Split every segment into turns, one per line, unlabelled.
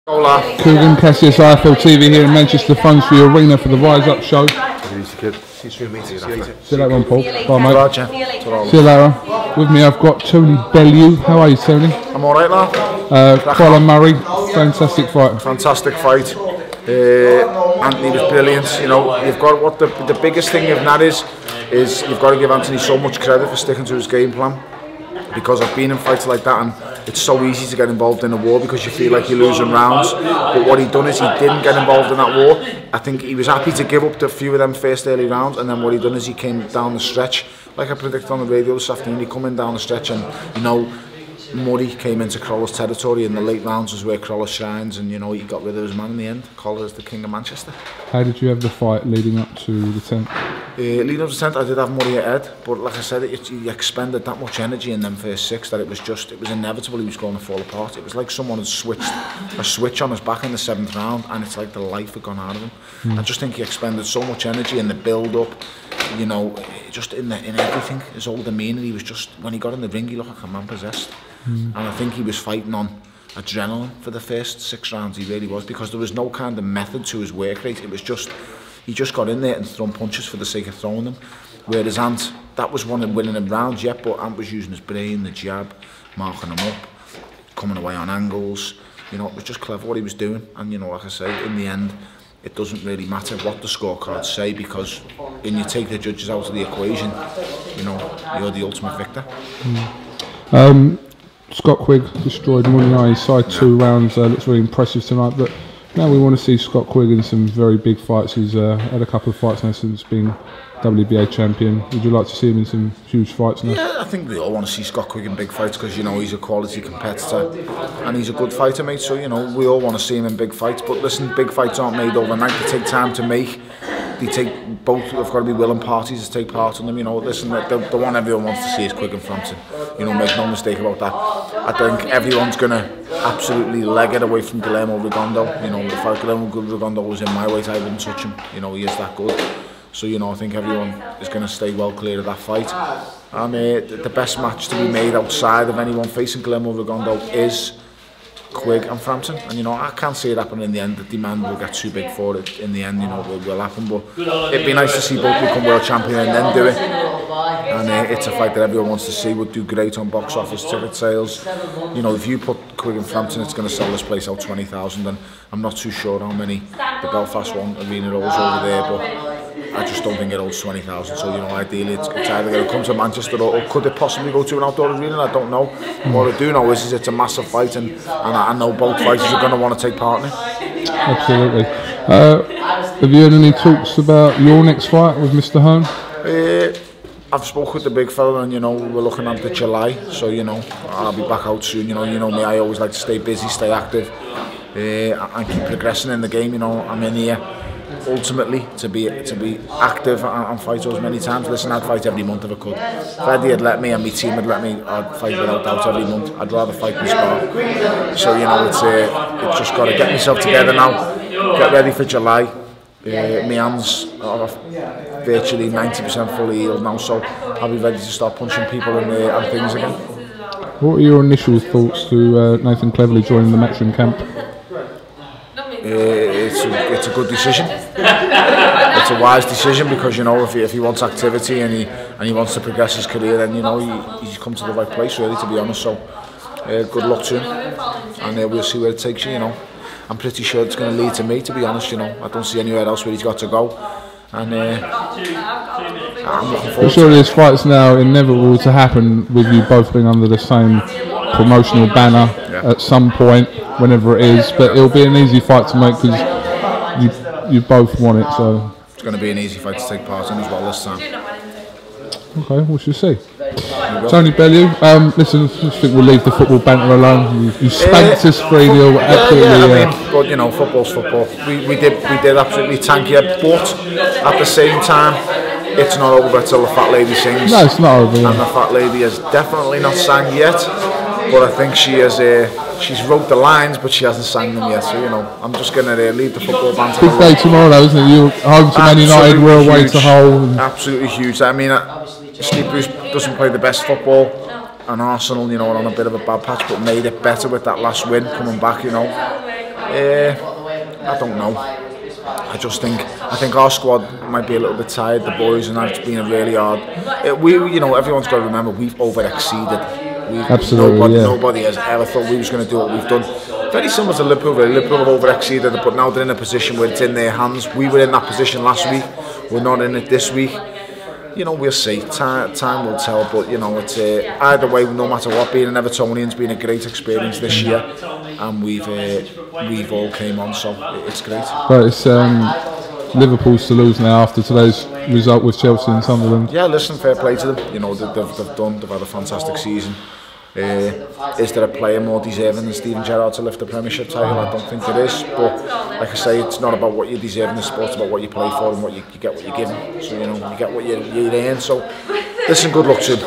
Hola.
QUIGG and Cassius IFL TV here in Manchester, funds for the arena for the Rise Up show. See you later on, Paul. Bye, mate. See you later. With me, I've got Tony Bellew. How are you, Tony?
I'm alright, lad.
QUIGG Murray, fantastic fight.
Fantastic fight. Anthony was brilliant. You know, you've got what the biggest thing of that is you've got to give Anthony so much credit for sticking to his game plan. Because I've been in fights like that, and it's so easy to get involved in a war because you feel like you're losing rounds. But what he done is he didn't get involved in that war. I think he was happy to give up a few of them first early rounds, and then what he done is he came down the stretch, like I predicted on the radio this afternoon. He come in down the stretch, and you know, Murray came into CROLLA's territory in the late rounds, was where CROLLA shines, and you know, he got rid of his man in the end. CROLLA is the king of Manchester.
How did you have the fight leading up to the 10th?
Leading up to the 10th, I did have Murray ahead, but like I said, he expended that much energy in them first 6 that it was inevitable he was going to fall apart. It was like someone had switched a switch on his back in the 7th round, and it's like the life had gone out of him. I just think he expended so much energy in the build-up, you know, just in everything. His whole demeanour, he was just, when he got in the ring, he looked like a man possessed. And I think he was fighting on adrenaline for the first 6 rounds, he really was, because there was no kind of method to his work rate. It was just, he just got in there and thrown punches for the sake of throwing them. Whereas Ant, that was one of winning him rounds, yeah, but Ant was using his brain, the jab, marking him up, coming away on angles. You know, it was just clever what he was doing. And you know, like I say, in the end, it doesn't really matter what the scorecards say, because when you take the judges out of the equation, you know, you're the ultimate victor.
Scott QUIGG destroyed Murray. His side 2 rounds looks very impressive tonight, but now we want to see Scott QUIGG in some very big fights. He's had a couple of fights now since being WBA champion. Would you like to see him in some huge fights now?
Yeah, I think we all want to see Scott QUIGG in big fights, because you know he's a quality competitor and he's a good fighter, mate. So you know we all want to see him in big fights. But listen, big fights aren't made overnight. They take time to make. They take, both have got to be willing parties to take part in them. You know, listen, the one everyone wants to see is QUIGG and Frampton. You know, make no mistake about that. I think everyone's gonna absolutely leg it away from Guillermo Rigondeaux. You know, if Guillermo Rigondeaux was in my weight, I wouldn't touch him. You know, he is that good. So you know, I think everyone is going to stay well clear of that fight. And the best match to be made outside of anyone facing Guillermo Rigondeaux is QUIGG and Frampton. And you know, I can't see it happen in the end. The demand will get too big for it in the end. You know, it will happen. But it'd be nice to see both become world champion and then do it. And it's a fight that everyone wants to see. Would do great on box office ticket sales. You know, if you put QUIGG and Frampton, it's going to sell this place out 20,000. And I'm not too sure how many the Belfast one arena holds over there, but I just don't think it holds 20,000. So you know, ideally it's either going to come to Manchester, or could it possibly go to an outdoor arena? I don't know. What I do know is it's a massive fight, and I know both fighters are going to want to take part in it.
Absolutely. Have you had any talks about your next fight with Mr. Hearn?
I've spoken with the big fella, and you know, we're looking at the July, so you know, I'll be back out soon. You know me, I always like to stay busy, stay active, and keep progressing in the game. You know, I'm in here ultimately to be active and fight as many times. Listen, I'd fight every month if I could. If Eddie had let me and my team had let me, I'd fight without doubt every month. I'd rather fight than spar. So you know, it's just got to get myself together now, get ready for July. My hands are virtually 90% fully healed now, so I'll be ready to start punching people and things again.
What are your initial thoughts to Nathan Cleverly joining the Matchroom camp?
It's a good decision. It's a wise decision, because you know, if he wants activity and he wants to progress his career, then you know he's come to the right place, really, to be honest. So good luck to him, and we'll see where it takes you. You know, I'm pretty sure it's going to lead to me, to be honest. You know, I don't see anywhere else where he's got to go, and I'm looking forward.
Surely this fight's now inevitable to happen with you both being under the same promotional banner at some point, whenever it is. But it'll be an easy fight to make, because you both want it. So
it's going to be an easy fight to take part in as well this time.
Okay, we shall see. Tony Bellew, listen, I think we'll leave the football banter alone. You spanked us 3-0, absolutely.
I mean, but you know, football's football. We did absolutely tank you, but at the same time, it's not over till the fat lady sings.
No, it's not over.
And the fat lady has definitely not sang yet, but I think she has. She's wrote the lines, but she hasn't sang them yet. So you know, I'm just going to leave the football banter.
Big day tomorrow, isn't it? You're home to Man United, we're away to Hull.
Absolutely huge. I mean, Steve Bruce doesn't play the best football, and Arsenal, you know, are on a bit of a bad patch, but made it better with that last win, coming back, you know. I don't know. I think our squad might be a little bit tired, the boys, and that's been a really hard. Everyone's got to remember we've over-exceeded.
Absolutely,
nobody has ever thought we was going to do what we've done. Very similar to Liverpool. Liverpool have over-exceeded, but now they're in a position where it's in their hands. We were in that position last week. We're not in it this week. We'll see. Time will tell. But it's either way. No matter what, being an Evertonian's been a great experience this year, and we've all came on, so it's great.
But it's Liverpool's to lose now after today's result with Chelsea and Sunderland.
Yeah, listen, fair play to them. They've had a fantastic season. Is there a player more deserving than Steven Gerrard to lift the Premiership title? I don't think there is, but like I say, it's not about what you deserve in the sport, it's about what you play for and what you get what you're given. So you get what you earn. So listen, good luck to him.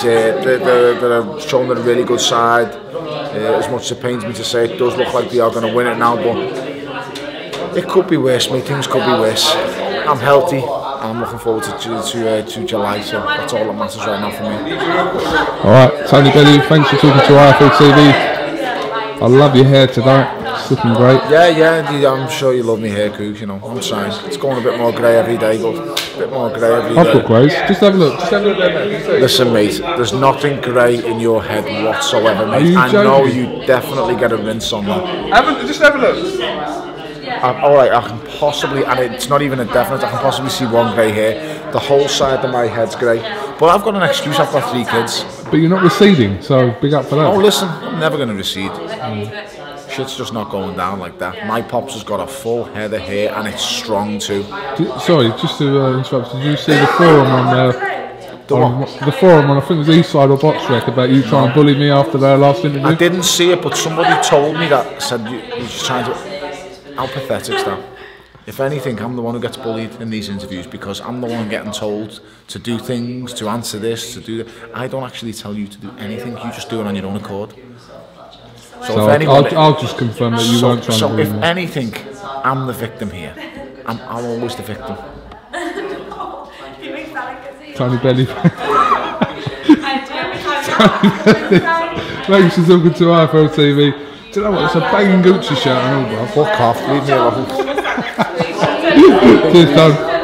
They're showing a really good side. As much as it pains me to say, it does look like they are going to win it now, but it could be worse, mate. Things could be worse. I'm healthy. I'm looking forward to July, so that's all that matters right now for me.
Alright, Tony Bellew, thanks for talking to IFL TV. I love your hair today, it's looking great.
Yeah, I'm sure you love me hair, Coog, I'm trying. It's going a bit more grey every day, but a bit more grey every day.
I've got greys, just have a look there, mate.
Listen, mate, there's nothing grey in your head whatsoever, mate. I know you definitely get a rinse on that.
Just have a look.
Alright, I can possibly, and it's not even a definite, I can possibly see one grey hair. The whole side of my head's grey. But I've got an excuse, I've got 3 kids.
But you're not receding, so big up for that.
Oh, listen, I'm never going to recede. Shit's just not going down like that. My pops has got a full head of hair, and it's strong too.
Sorry, just to interrupt, did you see the forum on the forum on, I think it was Eastside or Boxrec, about you trying to bully me after their last interview?
I didn't see it, but somebody told me that, said you're just trying to... How pathetic is that? If anything, I'm the one who gets bullied in these interviews because I'm the one getting told to do things, to answer this, to do that. I don't actually tell you to do anything, you just do it on your own accord.
So if anyone, I'll just confirm that you weren't trying to bully me.
So if anything, I'm the victim here. I'm always the victim.
Tony Bellew. Thanks for talking to IFL TV. Do you know what? It's a banging Gucci shirt and all, bro.
Fuck off, leave me alone.
Cheers, Tom.